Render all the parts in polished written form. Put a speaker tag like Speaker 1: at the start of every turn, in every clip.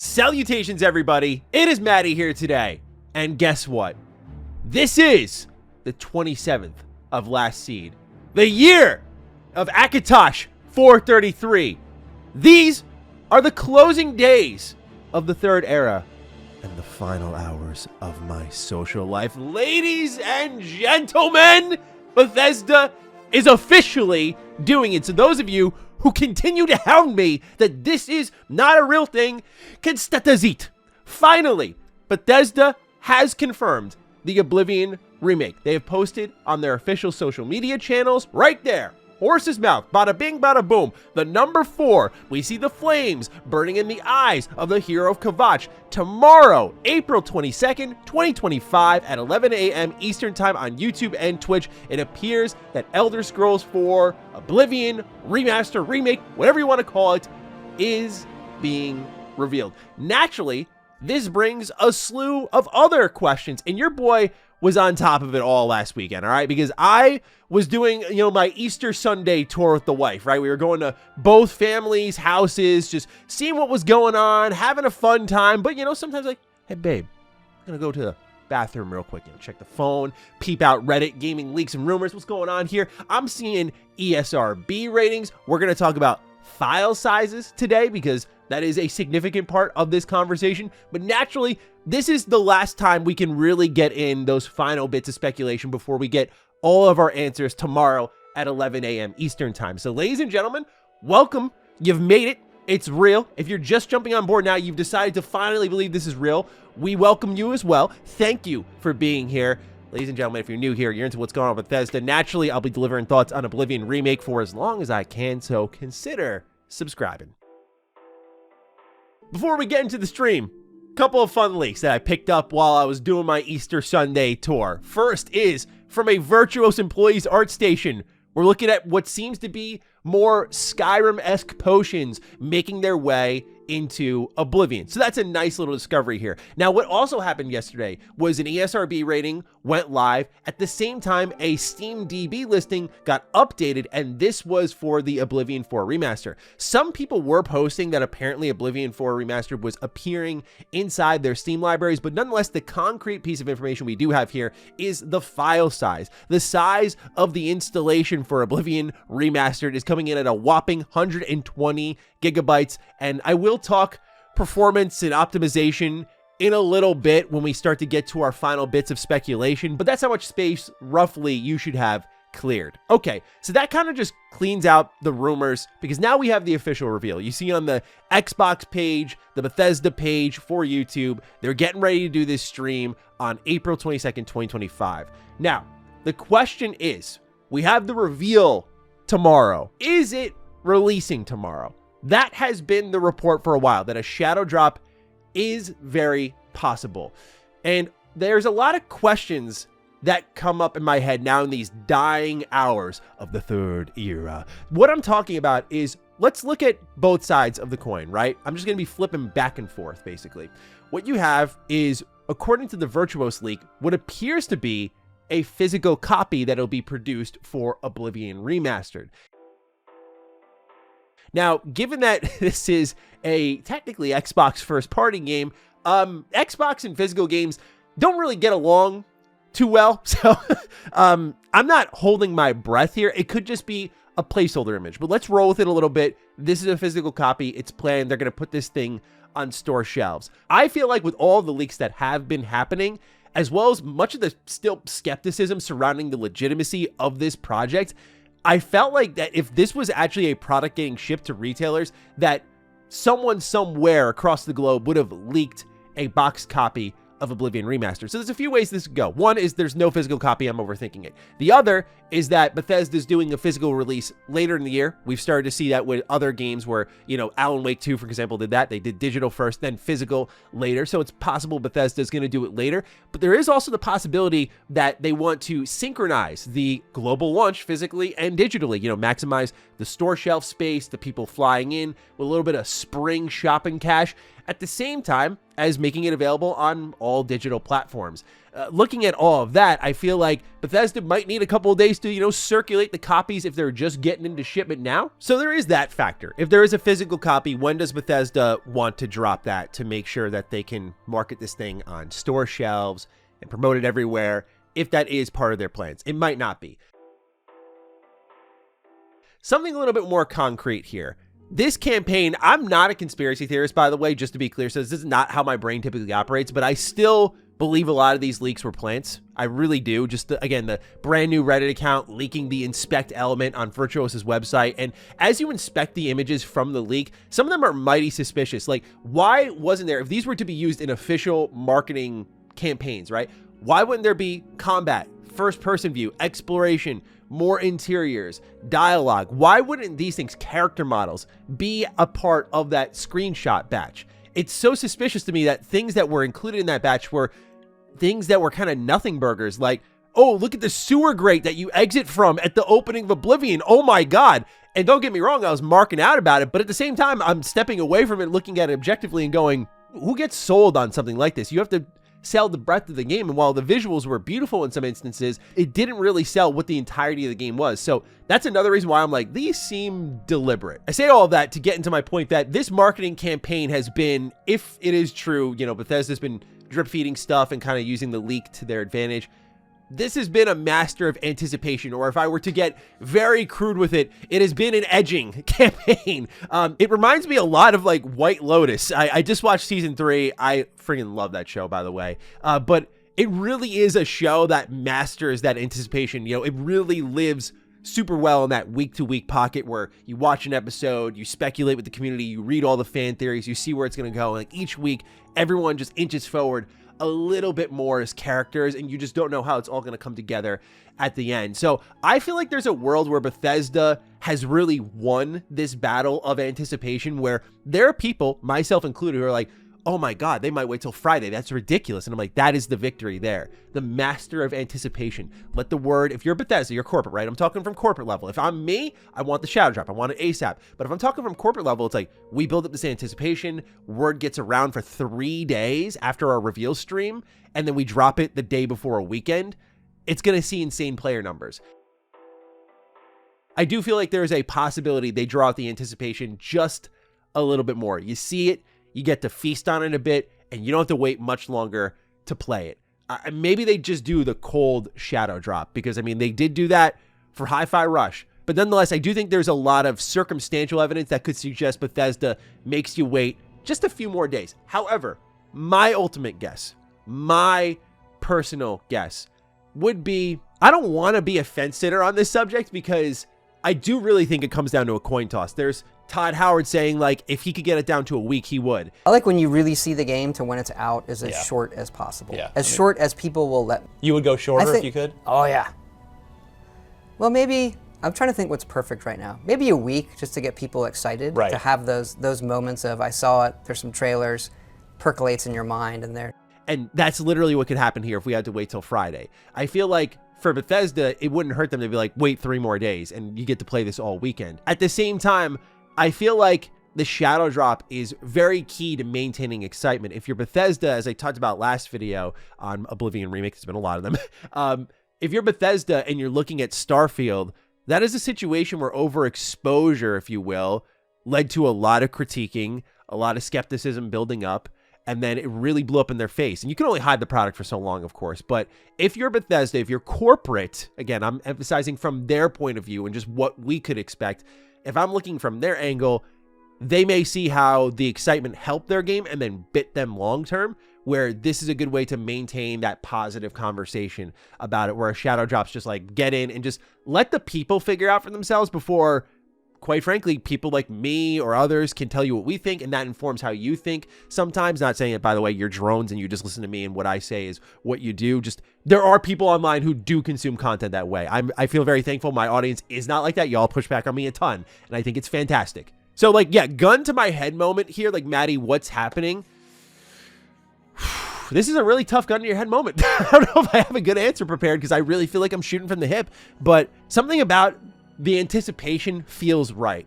Speaker 1: Salutations, everybody. It is Matty here today. And guess what? This is the 27th of Last Seed. The year of Akatosh 433. These are the closing days of the third era and the final hours of my social life. Ladies and gentlemen, Bethesda is officially doing it. So those of you who continue to hound me that this is not a real thing, constatazit. Finally, Bethesda has confirmed the Oblivion Remake. They have posted on their official social media channels right there. Horse's mouth, bada bing, bada boom. The number 4, we see the flames burning in the eyes of the hero of Kvatch. Tomorrow, April 22nd, 2025 at 11 a.m. Eastern Time on YouTube and Twitch, it appears that Elder Scrolls 4 Oblivion Remaster, Remake, whatever you want to call it, is being revealed. Naturally, this brings a slew of other questions, and your boy was on top of it all last weekend, all right? Because I was doing, my Easter Sunday tour with the wife, right? We were going to both families' houses, just seeing what was going on, having a fun time. But, sometimes like, hey, babe, I'm going to go to the bathroom real quick, check the phone, peep out Reddit, gaming leaks and rumors. What's going on here? I'm seeing ESRB ratings. We're going to talk about file sizes today because that is a significant part of this conversation. But naturally, this is the last time we can really get in those final bits of speculation before we get all of our answers tomorrow at 11 a.m. Eastern Time. So ladies and gentlemen, welcome. You've made it. It's real. If you're just jumping on board now, you've decided to finally believe this is real. We welcome you as well. Thank you for being here. Ladies and gentlemen, if you're new here, you're into what's going on with Bethesda. Naturally, I'll be delivering thoughts on Oblivion Remake for as long as I can, so consider subscribing. Before we get into the stream, a couple of fun leaks that I picked up while I was doing my Easter Sunday tour. First is from a Virtuos Employees art station. We're looking at what seems to be more Skyrim-esque potions making their way into Oblivion. So that's a nice little discovery here. Now, what also happened yesterday was an ESRB rating went live. At the same time, a Steam DB listing got updated, and this was for the Oblivion 4 Remaster. Some people were posting that apparently Oblivion 4 Remastered was appearing inside their Steam libraries, but nonetheless, the concrete piece of information we do have here is the file size. The size of the installation for Oblivion Remastered is coming in at a whopping 120 gigabytes, and I will talk performance and optimization in a little bit when we start to get to our final bits of speculation, but that's how much space roughly you should have cleared. Okay, so that kind of just cleans out the rumors because now we have the official reveal. You see on the Xbox page, the Bethesda page for YouTube, they're getting ready to do this stream on April 22nd, 2025. Now, the question is, we have the reveal tomorrow. Is it releasing tomorrow? That has been the report for a while, that a shadow drop is very possible. And there's a lot of questions that come up in my head now in these dying hours of the third era. What I'm talking about is, let's look at both sides of the coin, right? I'm just going to be flipping back and forth, basically. What you have is, according to the Virtuos leak, what appears to be a physical copy that'll be produced for Oblivion Remastered. Now, given that this is a technically Xbox first-party game, Xbox and physical games don't really get along too well, so I'm not holding my breath here. It could just be a placeholder image, but let's roll with it a little bit. This is a physical copy. It's planned. They're going to put this thing on store shelves. I feel like with all the leaks that have been happening, as well as much of the still skepticism surrounding the legitimacy of this project, I felt like that if this was actually a product getting shipped to retailers, that someone somewhere across the globe would have leaked a boxed copy of Oblivion Remastered. So there's a few ways this could go. One is there's no physical copy. I'm overthinking it. The other is that Bethesda's doing a physical release later in the year. We've started to see that with other games where, Alan Wake 2, for example, did that. They did digital first, then physical later. So it's possible Bethesda's going to do it later. But there is also the possibility that they want to synchronize the global launch physically and digitally, maximize the store shelf space, the people flying in with a little bit of spring shopping cash. at the same time as making it available on all digital platforms. Looking at all of that, I feel like Bethesda might need a couple of days to, circulate the copies if they're just getting into shipment now. So there is that factor. If there is a physical copy, when does Bethesda want to drop that to make sure that they can market this thing on store shelves and promote it everywhere, if that is part of their plans? It might not be. Something a little bit more concrete here. This campaign, I'm not a conspiracy theorist, by the way, just to be clear, so this is not how my brain typically operates, but I still believe a lot of these leaks were plants. I really do. Just, again, the brand new Reddit account leaking the inspect element on Virtuosa's website, and as you inspect the images from the leak, some of them are mighty suspicious. Like, why wasn't there, if these were to be used in official marketing campaigns, right? Why wouldn't there be combat, first-person view, exploration, more interiors, dialogue? Why wouldn't these things, character models, be a part of that screenshot batch? It's so suspicious to me that things that were included in that batch were things that were kind of nothing burgers, like, oh, look at the sewer grate that you exit from at the opening of Oblivion. Oh my God. And don't get me wrong, I was marking out about it, but at the same time, I'm stepping away from it, looking at it objectively and going, who gets sold on something like this? You have to sell the breadth of the game, and while the visuals were beautiful in some instances, it didn't really sell what the entirety of the game was. So that's another reason why I'm like, these seem deliberate. I say all of that to get into my point that this marketing campaign has been, if it is true, Bethesda's been drip feeding stuff and kind of using the leak to their advantage. This has been a master of anticipation, or if I were to get very crude with it, it has been an edging campaign. It reminds me a lot of like White Lotus. I just watched season 3. I freaking love that show, by the way. But it really is a show that masters that anticipation. It really lives super well in that week-to-week pocket where you watch an episode, you speculate with the community, you read all the fan theories, you see where it's going to go. And like each week, everyone just inches forward a little bit more as characters, and you just don't know how it's all going to come together at the end. So I feel like there's a world where Bethesda has really won this battle of anticipation, where there are people, myself included, who are like, oh my God, they might wait till Friday. That's ridiculous. And I'm like, that is the victory there. The master of anticipation. Let the word, if you're Bethesda, you're corporate, right? I'm talking from corporate level. If I'm me, I want the shadow drop. I want it ASAP. But if I'm talking from corporate level, it's like, we build up this anticipation, word gets around for 3 days after our reveal stream, and then we drop it the day before a weekend. It's going to see insane player numbers. I do feel like there's a possibility they draw out the anticipation just a little bit more. You see it, you get to feast on it a bit, and you don't have to wait much longer to play it. Maybe they just do the cold shadow drop, because, I mean, they did do that for Hi-Fi Rush. But nonetheless, I do think there's a lot of circumstantial evidence that could suggest Bethesda makes you wait just a few more days. However, my ultimate guess, my personal guess, would be, I don't want to be a fence sitter on this subject, because I do really think it comes down to a coin toss. There's Todd Howard saying, like, if he could get it down to a week, he would.
Speaker 2: I like when you really see the game to when it's out is as short as possible. Yeah. As short as people will let.
Speaker 3: You would go shorter if you could?
Speaker 2: Oh, yeah. Well, maybe, I'm trying to think what's perfect right now. Maybe a week, just to get people excited. Right. To have those moments of, I saw it, there's some trailers, percolates in your mind, and there.
Speaker 1: And that's literally what could happen here if we had to wait till Friday. I feel like for Bethesda, it wouldn't hurt them to be like, wait 3 more days, and you get to play this all weekend. At the same time, I feel like the shadow drop is very key to maintaining excitement. If you're Bethesda, as I talked about last video on Oblivion Remake, there's been a lot of them. If you're Bethesda and you're looking at Starfield, that is a situation where overexposure, if you will, led to a lot of critiquing, a lot of skepticism building up, and then it really blew up in their face. And you can only hide the product for so long, of course. But if you're Bethesda, if you're corporate, again, I'm emphasizing from their point of view and just what we could expect. If I'm looking from their angle, they may see how the excitement helped their game and then bit them long term, where this is a good way to maintain that positive conversation about it, where a shadow drop's just like, get in and just let the people figure out for themselves before, quite frankly, people like me or others can tell you what we think, and that informs how you think. Sometimes, not saying it, by the way, you're drones and you just listen to me and what I say is what you do. Just, there are people online who do consume content that way. I feel very thankful my audience is not like that. Y'all push back on me a ton, and I think it's fantastic. So, like, yeah, gun to my head moment here, like, Maddie, what's happening? This is a really tough gun to your head moment. I don't know if I have a good answer prepared, because I really feel like I'm shooting from the hip, but something about the anticipation feels right.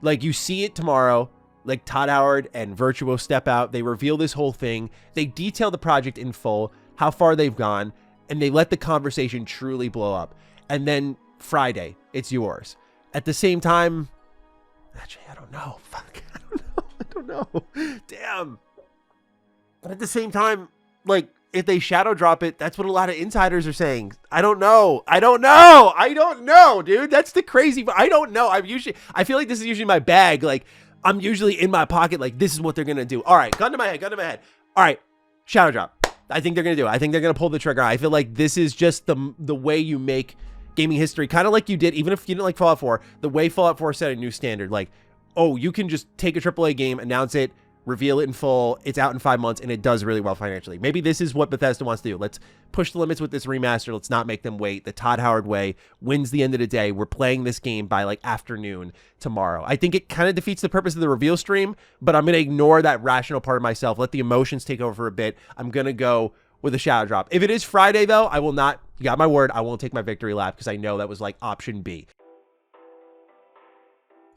Speaker 1: Like, you see it tomorrow, like Todd Howard and Virtuos step out. They reveal this whole thing. They detail the project in full, how far they've gone, and they let the conversation truly blow up. And then Friday, it's yours. At the same time, actually, I don't know. Fuck, I don't know. Damn. But at the same time, like, if they shadow drop it, that's what a lot of insiders are saying. I don't know, dude. That's the crazy, but I don't know. I feel like this is usually my bag. Like, I'm usually in my pocket, like, this is what they're going to do. All right, gun to my head. All right, shadow drop. I think they're going to do it. I think they're going to pull the trigger. I feel like this is just the way you make gaming history, kind of like you did, even if you didn't like Fallout 4, the way Fallout 4 set a new standard. Like, oh, you can just take a AAA game, announce it, reveal it in full, it's out in 5 months, and it does really well financially. Maybe this is what Bethesda wants to do. Let's push the limits with this remaster. Let's not make them wait. The Todd Howard way wins the end of the day. We're playing this game by like afternoon tomorrow. I think it kind of defeats the purpose of the reveal stream, but I'm going to ignore that rational part of myself. Let the emotions take over for a bit. I'm going to go with a shadow drop. If it is Friday, though, I will not, you got my word, I won't take my victory lap because I know that was like option B.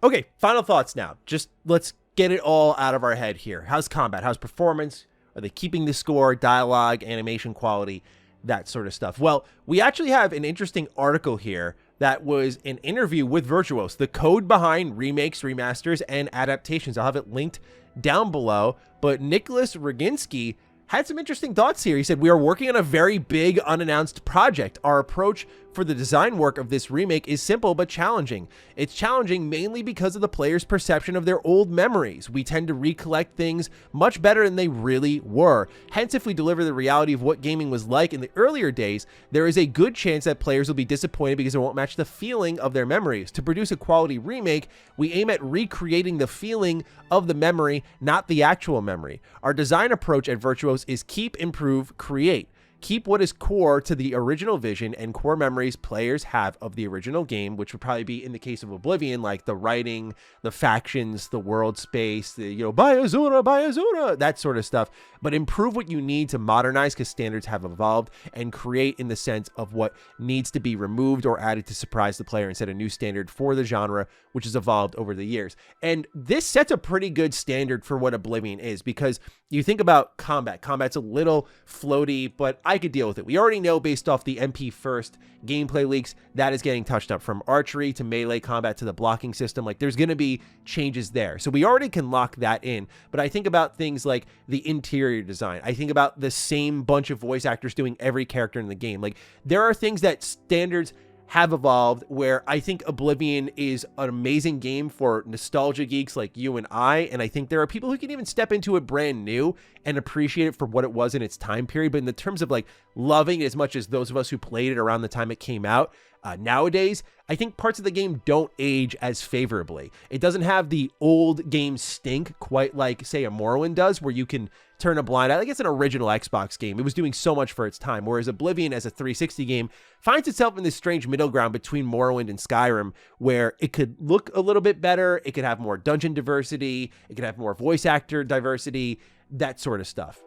Speaker 1: Okay, final thoughts now. Just let's get it all out of our head here. How's combat? How's performance? Are they keeping the score, dialogue, animation quality, that sort of stuff? Well, we actually have an interesting article here that was an interview with Virtuos, the code behind remakes, remasters, and adaptations. I'll have it linked down below. But Nicholas Roginski had some interesting thoughts here. He said, "We are working on a very big unannounced project. Our approach for the design work of this remake is simple but challenging. It's challenging mainly because of the player's perception of their old memories. We tend to recollect things much better than they really were. Hence, if we deliver the reality of what gaming was like in the earlier days, there is a good chance that players will be disappointed because it won't match the feeling of their memories. To produce a quality remake, we aim at recreating the feeling of the memory, not the actual memory. Our design approach at Virtuos is keep, improve, create. Keep what is core to the original vision and core memories players have of the original game, which would probably be, in the case of Oblivion, like the writing, the factions, the world space, the, buy Azura, that sort of stuff. But improve what you need to modernize because standards have evolved, and create in the sense of what needs to be removed or added to surprise the player and set a new standard for the genre, which has evolved over the years. And this sets a pretty good standard for what Oblivion is, because you think about combat. Combat's a little floaty, but I could deal with it. We already know, based off the MP first gameplay leaks, that is getting touched up, from archery to melee combat to the blocking system. Like, there's going to be changes there. So we already can lock that in. But I think about things like the interior design. I think about the same bunch of voice actors doing every character in the game. Like, there are things that standards have evolved where I think Oblivion is an amazing game for nostalgia geeks like you and I, and I think there are people who can even step into it brand new and appreciate it for what it was in its time period. But in the terms of like loving it as much as those of us who played it around the time it came out, nowadays, I think parts of the game don't age as favorably. It doesn't have the old game stink quite like, say, a Morrowind does, where you can turn a blind eye. Like, it's an original Xbox game. It was doing so much for its time, whereas Oblivion, as a 360 game, finds itself in this strange middle ground between Morrowind and Skyrim, where it could look a little bit better, it could have more dungeon diversity, it could have more voice actor diversity, that sort of stuff.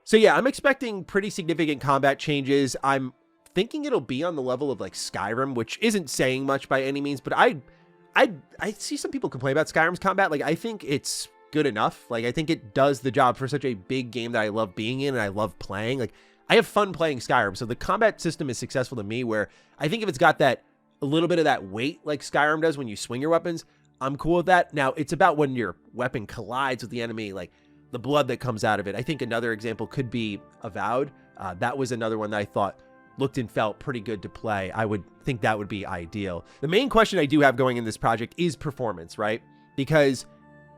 Speaker 1: So yeah, I'm expecting pretty significant combat changes. I'm thinking it'll be on the level of like Skyrim, which isn't saying much by any means, but I see some people complain about Skyrim's combat. Like, I think it's good enough. Like, I think it does the job for such a big game that I love being in and I love playing. Like, I have fun playing Skyrim, so the combat system is successful to me, where I think if it's got that a little bit of that weight like Skyrim does when you swing your weapons, I'm cool with that. Now, it's about when your weapon collides with the enemy, like the blood that comes out of it. I think another example could be Avowed. That was another one that I thought looked and felt pretty good to play. I would think that would be ideal. The main question I do have going in this project is performance, right? Because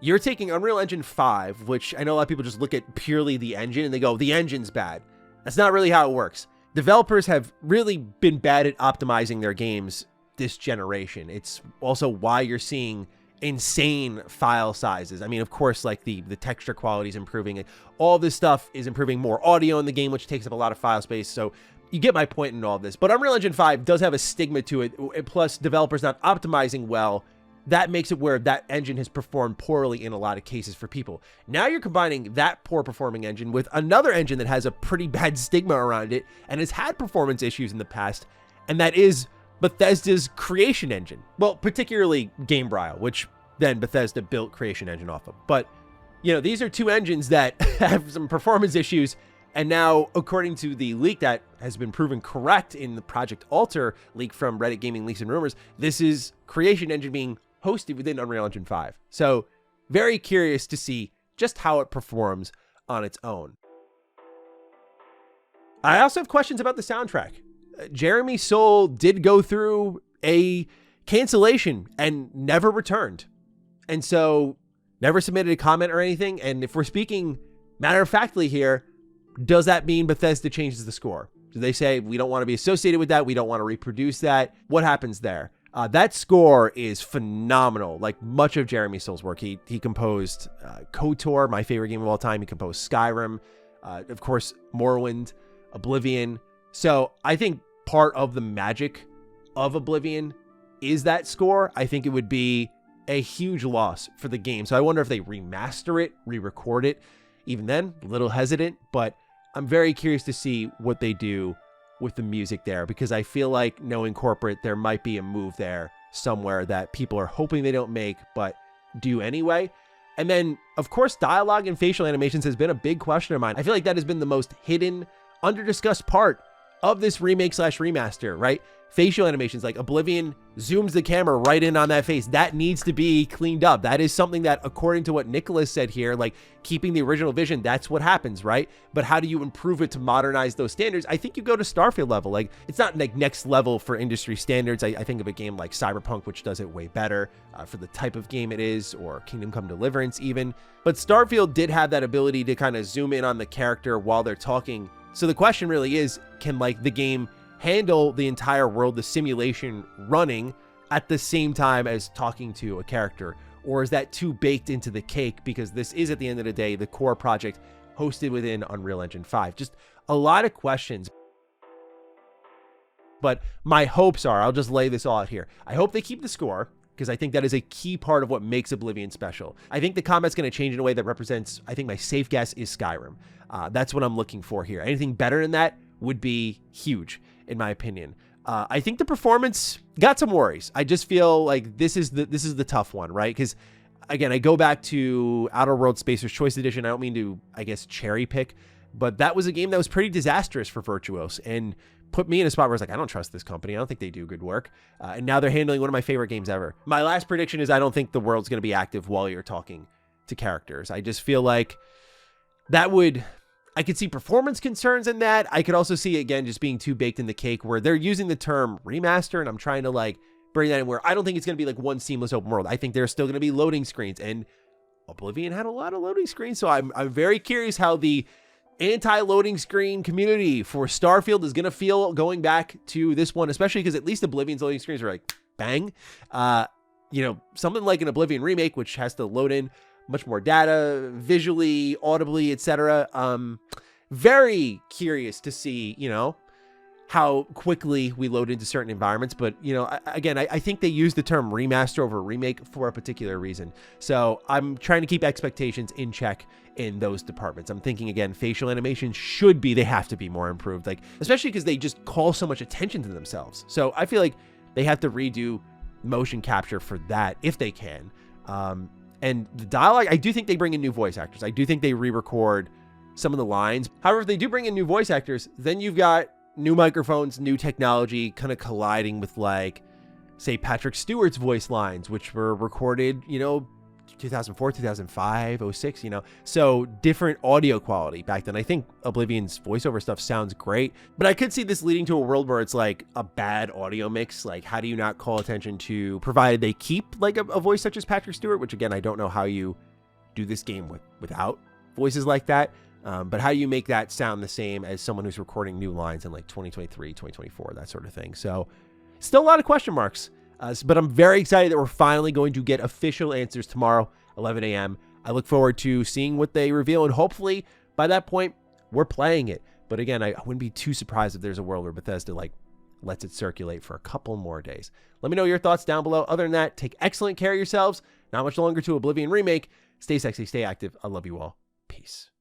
Speaker 1: you're taking Unreal Engine 5, which I know a lot of people just look at purely the engine and they go, the engine's bad. That's not really how it works. Developers have really been bad at optimizing their games this generation. It's also why you're seeing insane file sizes. I mean, of course, like the texture quality is improving. All this stuff is improving. More audio in the game, which takes up a lot of file space. So you get my point in all of this. But Unreal Engine 5 does have a stigma to it. Plus, developers not optimizing well. That makes it where that engine has performed poorly in a lot of cases for people. Now you're combining that poor performing engine with another engine that has a pretty bad stigma around it and has had performance issues in the past, and that is Bethesda's creation engine. Well, particularly Gamebryo, which then Bethesda built Creation Engine off of. But, you know, these are two engines that have some performance issues. And now, according to the leak that has been proven correct in the Project Alter leak from Reddit Gaming Leaks and Rumors, this is Creation Engine being hosted within Unreal Engine 5. So very curious to see just how it performs on its own. I also have questions about the soundtrack. Jeremy Soule did go through a cancellation and never returned. And so never submitted a comment or anything. And if we're speaking matter-of-factly here, does that mean Bethesda changes the score? Do they say, we don't want to be associated with that, we don't want to reproduce that? What happens there? That score is phenomenal. Like much of Jeremy Soule's work, he composed KOTOR, my favorite game of all time. He composed Skyrim, of course, Morrowind, Oblivion. So I think part of the magic of Oblivion is that score. I think it would be a huge loss for the game. So I wonder if they remaster it, re-record it. Even then, a little hesitant, but I'm very curious to see what they do with the music there, because I feel like knowing corporate, there might be a move there somewhere that people are hoping they don't make, but do anyway. And then, of course, dialogue and facial animations has been a big question of mine. I feel like that has been the most hidden, under-discussed part of this remake/remaster, right? Facial animations, like Oblivion zooms the camera right in on that face. That needs to be cleaned up. That is something that, according to what Nicholas said here, like keeping the original vision, that's what happens, right? But how do you improve it to modernize those standards? I think you go to Starfield level. Like, it's not like next level for industry standards. I think of a game like Cyberpunk, which does it way better for the type of game it is, or Kingdom Come Deliverance even. But Starfield did have that ability to kind of zoom in on the character while they're talking. So the question really is, can like the game handle the entire world, the simulation running at the same time as talking to a character? Or is that too baked into the cake? Because this is, at the end of the day, the core project hosted within Unreal Engine 5. Just a lot of questions. But my hopes are, I'll just lay this all out here. I hope they keep the score, because I think that is a key part of what makes Oblivion special. I think the combat's going to change in a way that represents, I think my safe guess is Skyrim. That's what I'm looking for here. Anything better than that would be huge, in my opinion. I think the performance got some worries. I just feel like this is the tough one, right? Because again, I go back to Outer Worlds Spacer's Choice Edition. I don't mean to, I guess, cherry pick, but that was a game that was pretty disastrous for Virtuos and put me in a spot where I was like, I don't trust this company. I don't think they do good work. And now they're handling one of my favorite games ever. My last prediction is I don't think the world's going to be active while you're talking to characters. I just feel like that would... I could see performance concerns in that. I could also see, again, just being too baked in the cake where they're using the term remaster, and I'm trying to like bring that in where I don't think it's going to be like one seamless open world. I think there's still going to be loading screens, and Oblivion had a lot of loading screens. So I'm very curious how the anti-loading screen community for Starfield is going to feel going back to this one, especially because at least Oblivion's loading screens are like bang. You know, something like an Oblivion Remake, which has to load in much more data, visually, audibly, etc. Very curious to see, you know, how quickly we load into certain environments. But, you know, again, I think they use the term remaster over remake for a particular reason. So I'm trying to keep expectations in check in those departments. I'm thinking, again, facial animations they have to be more improved, like, especially because they just call so much attention to themselves. So I feel like they have to redo motion capture for that if they can. And the dialogue, I do think they bring in new voice actors. I do think they re-record some of the lines. However, if they do bring in new voice actors, then you've got new microphones, new technology kind of colliding with, like, say, Patrick Stewart's voice lines, which were recorded, you know, 2004, 2005, 06, you know, so different audio quality back then. I think Oblivion's voiceover stuff sounds great, but I could see this leading to a world where it's like a bad audio mix. Like, how do you not call attention to, provided they keep like a voice such as Patrick Stewart, which again, I don't know how you do this game without voices like that. But how do you make that sound the same as someone who's recording new lines in like 2023, 2024, that sort of thing. So still a lot of question marks. But I'm very excited that we're finally going to get official answers tomorrow, 11 a.m. I look forward to seeing what they reveal, and hopefully by that point, we're playing it. But again, I wouldn't be too surprised if there's a world where Bethesda like lets it circulate for a couple more days. Let me know your thoughts down below. Other than that, take excellent care of yourselves. Not much longer to Oblivion Remake. Stay sexy, stay active. I love you all. Peace.